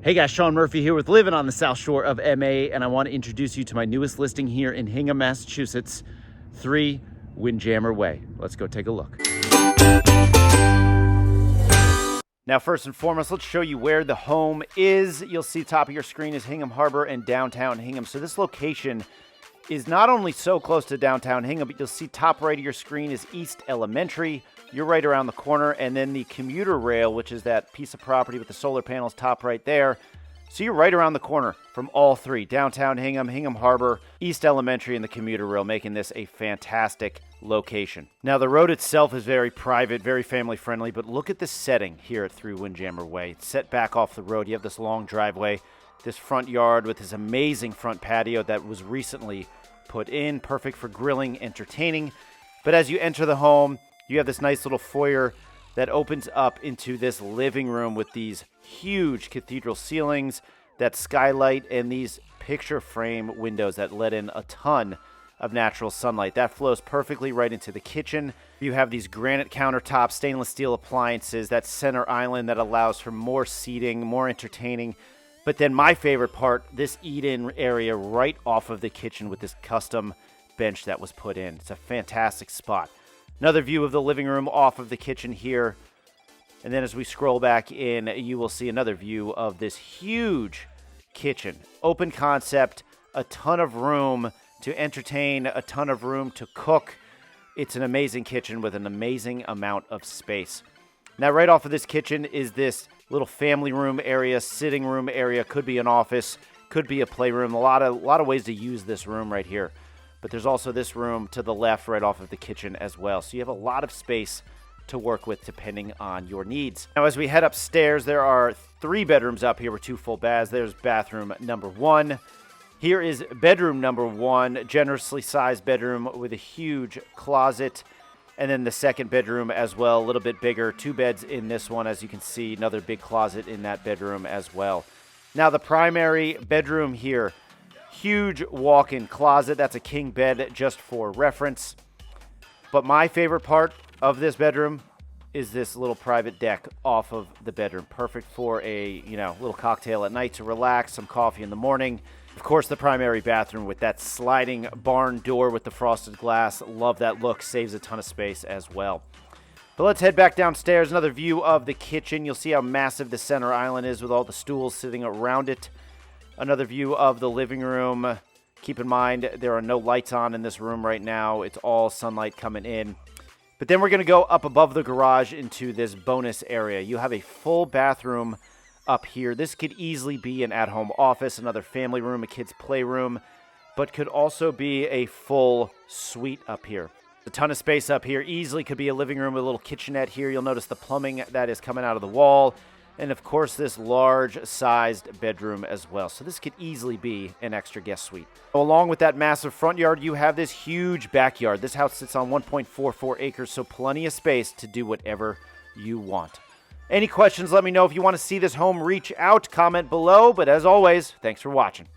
Hey guys, Sean Murphy here with Living on the South Shore of MA, and I want to introduce you to my newest listing here in Hingham, Massachusetts, 3 Windjammer Way. Let's go take a look. Now, first and foremost, let's show you where the home is. You'll see top of your screen is Hingham Harbor and downtown Hingham. So this location is not only so close to downtown Hingham, but you'll see top right of your screen is East Elementary. You're right around the corner, and then the commuter rail, which is that piece of property with the solar panels top right there. So you're right around the corner from all three, downtown Hingham, Hingham Harbor, East Elementary, and the commuter rail, making this a fantastic location. Now, the road itself is very private, very family-friendly, but look at the setting here at 3 Windjammer Way. It's set back off the road. You have this long driveway, this front yard with this amazing front patio that was recently put in, perfect for grilling, entertaining. But as you enter the home, you have this nice little foyer that opens up into this living room with these huge cathedral ceilings, that skylight, and these picture frame windows that let in a ton of natural sunlight. That flows perfectly right into the kitchen. You have these granite countertops, stainless steel appliances, that center island that allows for more seating, more entertaining. But then my favorite part, this eat-in area right off of the kitchen with this custom bench that was put in. It's a fantastic spot. Another view of the living room off of the kitchen here. And then as we scroll back in, you will see another view of this huge kitchen. Open concept, a ton of room to entertain, a ton of room to cook. It's an amazing kitchen with an amazing amount of space. Now, right off of this kitchen is this little family room area, sitting room area. Could be an office, could be a playroom. A lot of ways to use this room right here. But there's also this room to the left right off of the kitchen as well. So you have a lot of space to work with depending on your needs. Now, as we head upstairs, there are 3 bedrooms up here with 2 full baths. There's bathroom number 1. Here is bedroom number 1, generously sized bedroom with a huge closet. And then the second bedroom as well, a little bit bigger. 2 beds in this one, as you can see, another big closet in that bedroom as well. Now, the primary bedroom here, huge walk-in closet. That's a king bed just for reference. But my favorite part of this bedroom is this little private deck off of the bedroom. Perfect for a, little cocktail at night to relax, some coffee in the morning. Of course, the primary bathroom with that sliding barn door with the frosted glass. Love that look. Saves a ton of space as well. But let's head back downstairs. Another view of the kitchen. You'll see how massive the center island is with all the stools sitting around it. Another view of the living room. Keep in mind, there are no lights on in this room right now. It's all sunlight coming in. But then we're going to go up above the garage into this bonus area. You have a full bathroom up here. This could easily be an at-home office, another family room, a kid's playroom, but could also be a full suite up here. A ton of space up here. Easily could be a living room with a little kitchenette here. You'll notice the plumbing that is coming out of the wall. And, of course, this large-sized bedroom as well. So this could easily be an extra guest suite. Along with that massive front yard, you have this huge backyard. This house sits on 1.44 acres, so plenty of space to do whatever you want. Any questions, let me know. If you want to see this home, reach out, comment below. But as always, thanks for watching.